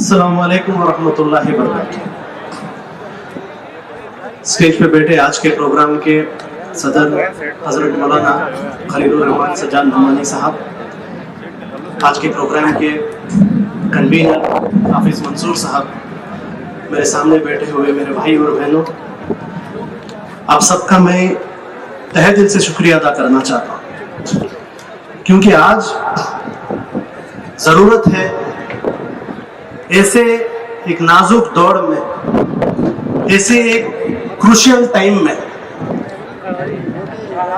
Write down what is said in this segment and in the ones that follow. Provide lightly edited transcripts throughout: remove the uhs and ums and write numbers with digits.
अस्सलामु अलैकुम वरहमतुल्लाहि वबरकातुहू। स्टेज पे बैठे आज के प्रोग्राम के सदर हजरत मौलाना खलीलुर रहमान सज्जाद नुमानी साहब, आज के प्रोग्राम के कन्वीनर हाफिज मंसूर साहब, मेरे सामने बैठे हुए मेरे भाई और बहनों, आप सबका मैं तहे दिल से शुक्रिया अदा करना चाहता हूँ, क्योंकि आज जरूरत है ऐसे एक नाजुक दौर में, ऐसे एक क्रूशियल टाइम में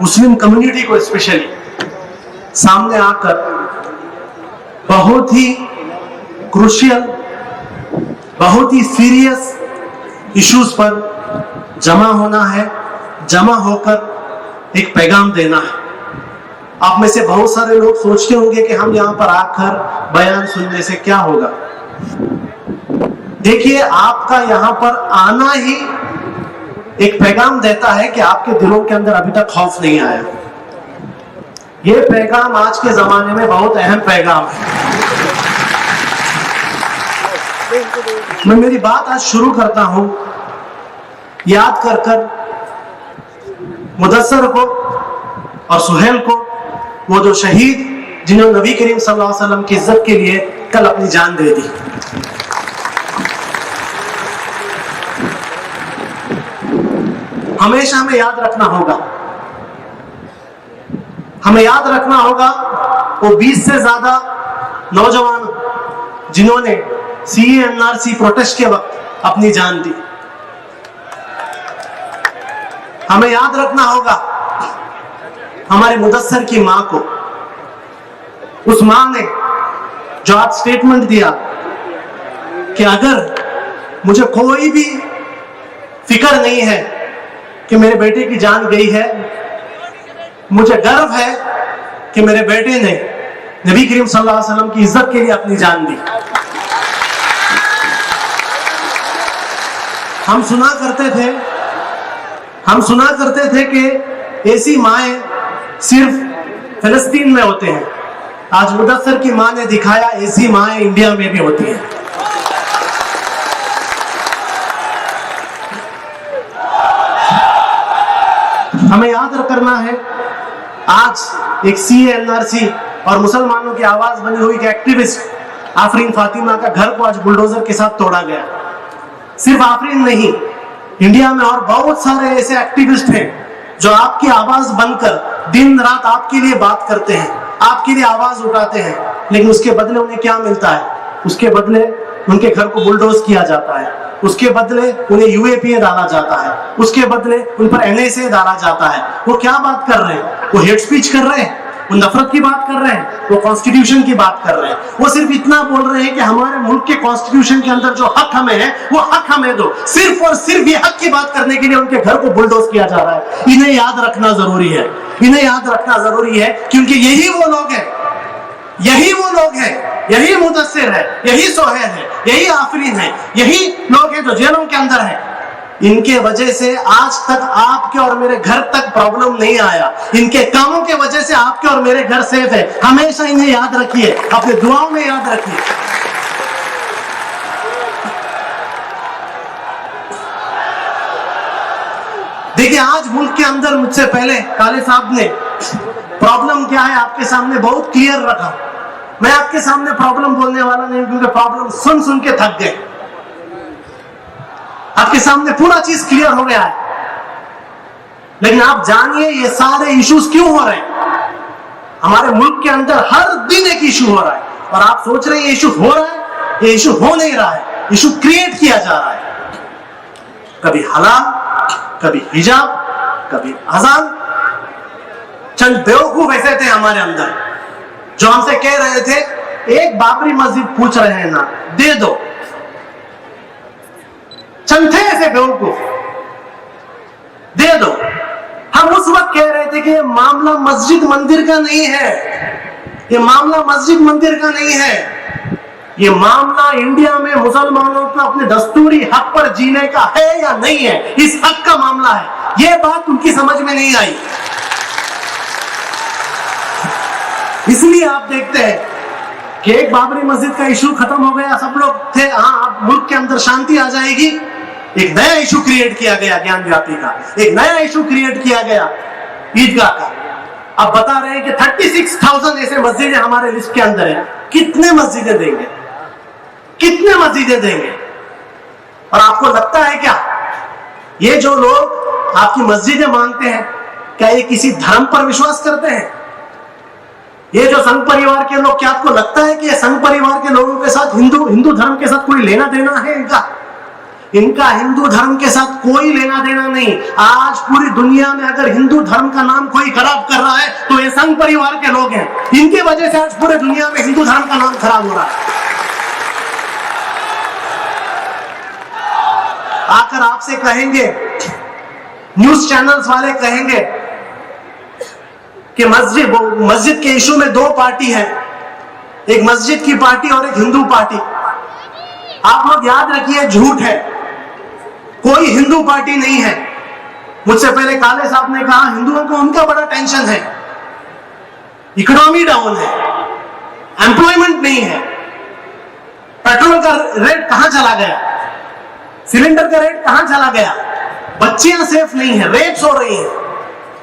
मुस्लिम कम्युनिटी को स्पेशली सामने आकर बहुत ही क्रूशियल, बहुत ही सीरियस इश्यूज पर जमा होना है, जमा होकर एक पैगाम देना है। आप में से बहुत सारे लोग सोचते होंगे कि हम यहाँ पर आकर बयान सुनने से क्या होगा। देखिए, आपका यहाँ पर आना ही एक पैगाम देता है कि आपके दिलों के अंदर अभी तक खौफ नहीं आया। ये पैगाम आज के जमाने में बहुत अहम पैगाम है। मैं मेरी बात आज शुरू करता हूं याद कर कर मुदस्सर को और सुहेल को, वो जो शहीद जिन्होंने नबी करीम सल्लल्लाहु अलैहि वसल्लम की इज्जत के लिए कल अपनी जान दे दी। हमेशा हमें याद रखना होगा, हमें याद रखना होगा वो 20 से ज्यादा नौजवान जिन्होंने सीए एनआरसी प्रोटेस्ट के वक्त अपनी जान दी। हमें याद रखना होगा हमारे मुदस्सर की मां को, उस मां ने जो आज स्टेटमेंट दिया कि अगर मुझे कोई भी फिक्र नहीं है कि मेरे बेटे की जान गई है, मुझे गर्व है कि मेरे बेटे ने नबी करीम सल्लल्लाहु अलैहि वसल्लम की इज्जत के लिए अपनी जान दी। हम सुना करते थे कि ऐसी माएं सिर्फ फिलिस्तीन में होते हैं। आज मुदस्सर की मां ने दिखाया ऐसी माएं इंडिया में भी होती हैं। हमें याद करना है, आज एक सीए एनआरसी और मुसलमानों की आवाज बनी हुई के एक्टिविस्ट आफरीन फातिमा का घर को आज बुलडोजर के साथ तोड़ा गया। सिर्फ आफरीन नहीं, इंडिया में और बहुत सारे ऐसे एक्टिविस्ट हैं जो आपकी आवाज बनकर दिन रात आपके लिए बात करते हैं, आपके लिए आवाज उठाते हैं, लेकिन उसके बदले उन्हें क्या मिलता है? उसके बदले उनके घर को बुलडोज किया जाता है, उसके बदले उन्हें यूएपीए डाला जाता है, उसके बदले उन पर एनएसए डाला जाता है। वो क्या बात कर रहे हैं? वो हेट स्पीच कर रहे हैं, वो नफरत की बात कर रहे हैं, वो कॉन्स्टिट्यूशन की बात कर रहे हैं। वो सिर्फ इतना बोल रहे हैं कि हमारे मुल्क के कॉन्स्टिट्यूशन के अंदर जो हक हमें है वो हक हमें दो। सिर्फ और सिर्फ ये हक की बात करने के लिए उनके घर को बुलडोज किया जा रहा है। इन्हें याद रखना जरूरी है, इन्हें याद रखना जरूरी है, क्योंकि यही वो लोग हैं, यही वो लोग हैं, यही मुदस्सिर है, यही सोहेल है, यही आफरीन है, यही लोग हैं जो जेलों के अंदर हैं। इनके वजह से आज तक आपके और मेरे घर तक प्रॉब्लम नहीं आया। इनके कामों के वजह से आपके और मेरे घर सेफ है। हमेशा इन्हें याद रखिए, अपने दुआओं में याद रखिए। देखिए, आज मुल्क के अंदर मुझसे पहले काले साहब ने प्रॉब्लम क्या है आपके सामने बहुत क्लियर रखा। मैं आपके सामने प्रॉब्लम बोलने वाला नहीं, क्योंकि प्रॉब्लम सुन सुन के थक गए। आपके सामने पूरा चीज क्लियर हो गया है, लेकिन आप जानिए ये सारे इश्यूज क्यों हो रहे हैं। हमारे मुल्क के अंदर हर दिन एक इशू हो रहा है, और आप सोच रहे हैं ये इशू हो रहा है, ये इशू हो नहीं रहा है, इशू क्रिएट किया जा रहा है। कभी हलाल, कभी हिजाब, कभी अजान। चंद बेवकूफ ऐसे थे हमारे अंदर जो हमसे कह रहे थे एक बाबरी मस्जिद पूछ रहे हैं ना, दे दो। चंद थे ऐसे बेवकूफ, दे दो। हम उस वक्त कह रहे थे कि ये मामला मस्जिद मंदिर का नहीं है, ये मामला मस्जिद मंदिर का नहीं है, ये मामला इंडिया में मुसलमानों को अपने दस्तूरी हक पर जीने का है या नहीं है, इस हक का मामला है। ये बात उनकी समझ में नहीं आई। इसलिए आप देखते हैं कि एक बाबरी मस्जिद का इशू खत्म हो गया, सब लोग थे, हाँ अब मुल्क के अंदर शांति आ जाएगी। एक नया इशू क्रिएट किया गया ज्ञान व्यापी का, एक नया इशू क्रिएट किया गया ईदगाह का। अब बता रहे हैं कि 36,000 ऐसे मस्जिदें हमारे लिस्ट के अंदर है। कितने मस्जिदें देंगे, कितने मस्जिदें देंगे? और आपको लगता है क्या ये जो लोग आपकी मस्जिदें मांगते हैं, क्या ये किसी धर्म पर विश्वास करते हैं? ये जो संघ परिवार के लोग, क्या आपको लगता है कि ये संघ परिवार के लोगों के साथ हिंदू धर्म के साथ कोई लेना देना है? इनका हिंदू धर्म के साथ कोई लेना देना नहीं। आज पूरी दुनिया में अगर हिंदू धर्म का नाम कोई खराब कर रहा है तो ये संघ परिवार के लोग हैं। इनकी वजह से आज पूरे दुनिया में हिंदू धर्म का नाम खराब हो रहा है। आकर आपसे कहेंगे, न्यूज चैनल्स वाले कहेंगे कि मस्जिद के इशू में दो पार्टी है, एक मस्जिद की पार्टी और एक हिंदू पार्टी। आप लोग याद रखिए, झूठ है, कोई हिंदू पार्टी नहीं है। मुझसे पहले काले साहब ने कहा हिंदुओं को उनका बड़ा टेंशन है, इकोनॉमी डाउन है, एम्प्लॉयमेंट नहीं है, पेट्रोल का रेट कहां चला गया, सिलेंडर का रेट कहां चला गया, बच्चियां सेफ नहीं है, रेप्स हो रही है।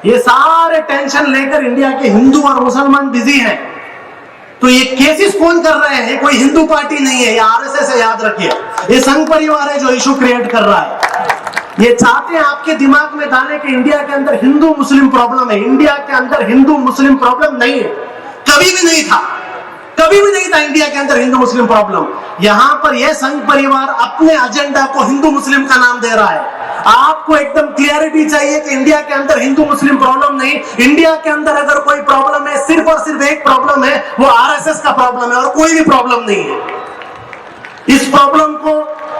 ये सारे टेंशन लेकर इंडिया के हिंदू और मुसलमान बिजी हैं। तो ये केसेस कौन कर रहे हैं? ये कोई हिंदू पार्टी नहीं है, ये आरएसएस है, याद रखिए। ये संघ परिवार है जो इशू क्रिएट कर रहा है। ये चाहते हैं आपके दिमाग में डालें कि इंडिया के अंदर हिंदू मुस्लिम प्रॉब्लम है। इंडिया के अंदर हिंदू मुस्लिम प्रॉब्लम नहीं है, कभी भी नहीं था, कभी भी नहीं था इंडिया के अंदर हिंदू मुस्लिम प्रॉब्लम। यहां पर यह संघ परिवार अपने एजेंडा को हिंदू मुस्लिम का नाम दे रहा है। आपको एकदम क्लियरिटी चाहिए कि इंडिया के अंदर हिंदू मुस्लिम प्रॉब्लम नहीं। इंडिया के अंदर अगर कोई प्रॉब्लम है, सिर्फ और सिर्फ एक प्रॉब्लम है, वो आरएसएस का प्रॉब्लम है और कोई भी प्रॉब्लम नहीं है। इस प्रॉब्लम को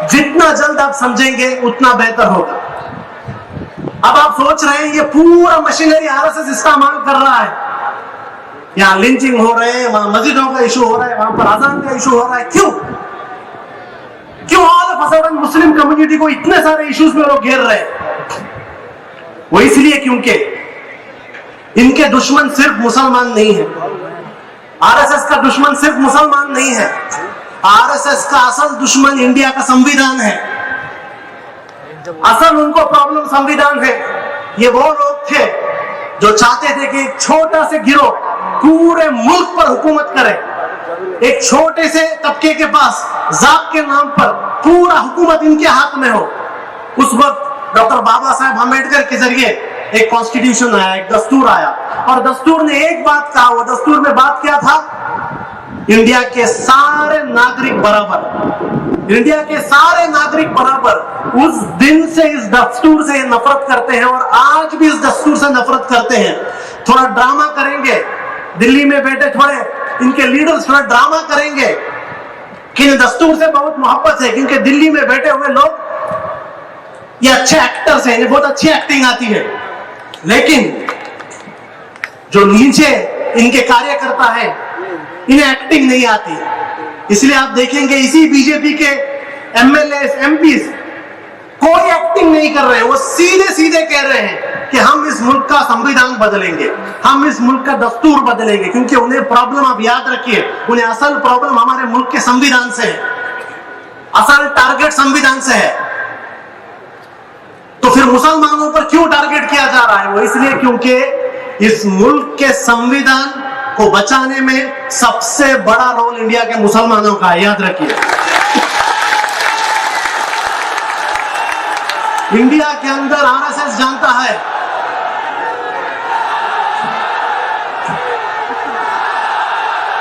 जितना जल्द आप समझेंगे उतना बेहतर होगा। अब आप सोच रहे हैं ये पूरा मशीनरी आरएसएस इस्तेमाल कर रहा है, यहां लिंचिंग हो रहे हैं, वहां मस्जिदों का इशू हो रहा है, वहां पर अजान का इशू हो रहा है। क्यों all of a sudden Muslim community को इतने सारे इश्यूज में लोग घेर रहे हैं? वो इसलिए क्योंकि इनके दुश्मन सिर्फ मुसलमान नहीं है। आरएसएस का दुश्मन सिर्फ मुसलमान नहीं है। आरएसएस का असल दुश्मन इंडिया का संविधान है। असल उनको प्रॉब्लम संविधान है। ये वो लोग थे जो चाहते थे कि एक छोटा से गिरोह पूरे मुल्क पर हुकूमत करे, एक छोटे से तबके के पास जात के नाम पर पूरा हुकूमत इनके हाथ में हो। उस वक्त डॉक्टर बाबा साहेब अम्बेडकर के जरिए एक कॉन्स्टिट्यूशन आया, एक दस्तूर आया, और दस्तूर ने एक बात कहा। वो दस्तूर में बात क्या था? इंडिया के सारे नागरिक बराबर, इंडिया के सारे नागरिक बराबर। उस दिन से इस दस्तूर से नफरत करते हैं और आज भी इस दस्तूर से नफरत करते हैं। थोड़ा ड्रामा करेंगे, दिल्ली में बैठे थोड़े इनके लीडर्स थोड़ा ड्रामा करेंगे कि दस्तूर से बहुत मोहब्बत है, क्योंकि दिल्ली में बैठे हुए लोग ये अच्छे एक्टर्स हैं, इन्हें बहुत अच्छी एक्टिंग आती है। लेकिन जो नीचे इनके कार्यकर्ता है इन्हें एक्टिंग नहीं आती। इसलिए आप देखेंगे इसी बीजेपी के एमएलए एमपी कोई एक्टिंग नहीं कर रहे हैं। वो सीधे सीधे कह रहे हैं कि हम इस मुल्क का संविधान बदलेंगे, हम इस मुल्क का दस्तूर बदलेंगे, क्योंकि उन्हें प्रॉब्लम, आप याद रखिए, उन्हें असल प्रॉब्लम हमारे मुल्क के संविधान से है, असल टारगेट संविधान से है। तो फिर मुसलमानों पर क्यों टारगेट किया जा रहा है? वो इसलिए क्योंकि इस मुल्क के संविधान को बचाने में सबसे बड़ा रोल इंडिया के मुसलमानों का है, याद रखिए। इंडिया के अंदर आरएसएस जानता है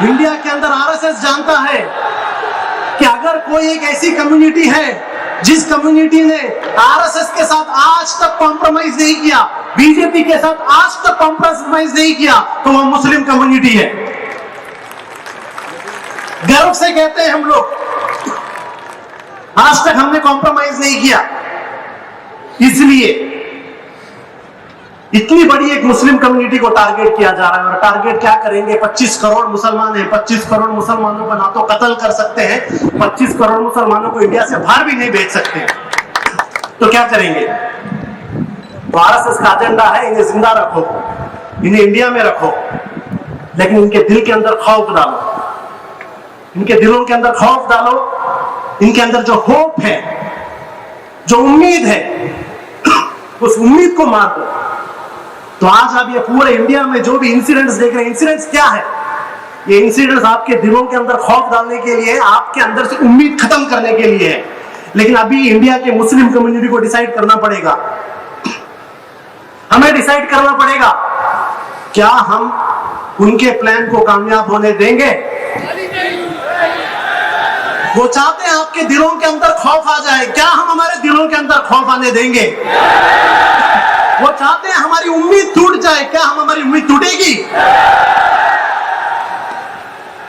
इंडिया के अंदर आरएसएस जानता है कि अगर कोई एक ऐसी कम्युनिटी है जिस कम्युनिटी ने आरएसएस के साथ आज तक कॉम्प्रोमाइज नहीं किया, बीजेपी के साथ आज तक कॉम्प्रोमाइज नहीं किया, तो वो मुस्लिम कम्युनिटी है। गर्व से कहते हैं हम लोग, आज तक हमने कॉम्प्रोमाइज नहीं किया। इसलिए इतनी बड़ी एक मुस्लिम कम्युनिटी को टारगेट किया जा रहा है। और टारगेट क्या करेंगे? 25 करोड़ मुसलमान हैं, 25 करोड़ मुसलमानों को ना तो कत्ल कर सकते हैं, 25 करोड़ मुसलमानों को इंडिया से बाहर भी नहीं भेज सकते हैं। तो क्या करेंगे? तो आरएसएस का एजेंडा है, इन्हें जिंदा रखो, इन्हें इंडिया में रखो, लेकिन इनके दिल के अंदर खौफ डालो। इनके दिलों के अंदर खौफ डालो, इनके अंदर जो होप है, जो उम्मीद है, उस उम्मीद को मार दो। तो आज आप ये पूरे इंडिया में जो भी इंसिडेंट्स देख रहे हैं, इंसिडेंट्स क्या है? ये इंसिडेंट्स आपके दिलों के अंदर खौफ डालने के लिए, आपके अंदर से उम्मीद खत्म करने के लिए है। लेकिन अभी इंडिया के मुस्लिम कम्युनिटी को डिसाइड करना पड़ेगा, हमें डिसाइड करना पड़ेगा, क्या हम उनके प्लान को कामयाब होने देंगे? वो चाहते हैं आपके दिलों के अंदर खौफ आ जाए, क्या हम हमारे दिलों के अंदर खौफ आने देंगे? वो चाहते हैं हमारी उम्मीद टूट जाए, क्या हम हमारी उम्मीद टूटेगी?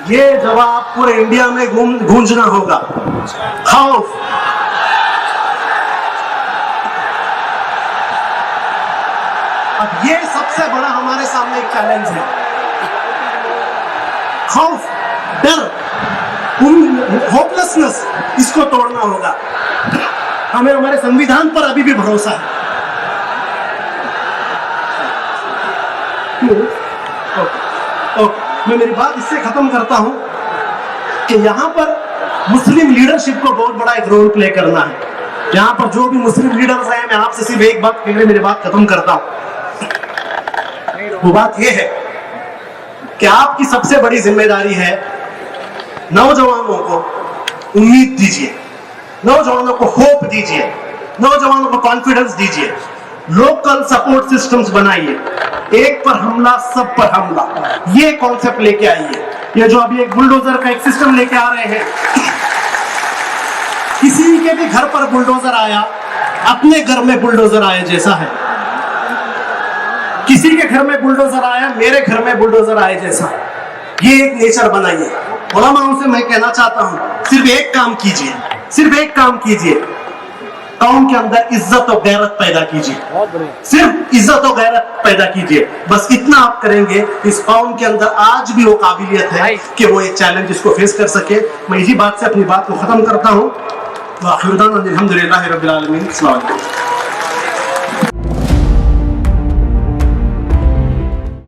ये जवाब पूरे इंडिया में गूंजना होगा। खौफ, अब ये सबसे बड़ा हमारे सामने एक चैलेंज है। खौफ, डर, होपलेसनेस, इसको तोड़ना होगा। हमें हमारे संविधान पर अभी भी भरोसा है। मैं मेरी बात इससे खत्म करता हूं कि यहां पर मुस्लिम लीडरशिप को बहुत बड़ा एक रोल प्ले करना है। यहां पर जो भी मुस्लिम लीडर्स हैं, मैं आपसे सिर्फ एक बात कह मेरी बात खत्म करता हूं। वो बात यह है कि आपकी सबसे बड़ी जिम्मेदारी है नौजवानों को उम्मीद दीजिए, नौजवानों को होप दीजिए, नौजवानों को कॉन्फिडेंस दीजिए। लोकल सपोर्ट सिस्टम्स बनाइए, एक पर हमला सब पर हमला, ये कॉन्सेप्ट लेके आइए। ये जो अभी एक बुलडोजर का एक सिस्टम लेके आ रहे हैं, किसी के भी घर पर बुलडोजर आया, अपने घर में बुलडोजर आया जैसा है। किसी के घर में बुलडोजर आया, मेरे घर में बुलडोजर आए जैसा। ये एक नेचर बनाइए। उलमाओं से मैं कहना चाहता हूं, सिर्फ एक काम कीजिए, सिर्फ एक काम कीजिए, कौम के अंदर इज्जत और गैरत पैदा कीजिए। सिर्फ इज्जत और गैरत पैदा कीजिए, बस इतना आप करेंगे, इस कौम के अंदर आज भी वो काबिलियत है कि वो एक चैलेंज इसको फेस कर सके। मैं इसी बात से अपनी बात को खत्म करता हूँ। अल्हम्दुलिल्लाह रब्बिल आलमीन। अस्सलाम वालेकुम।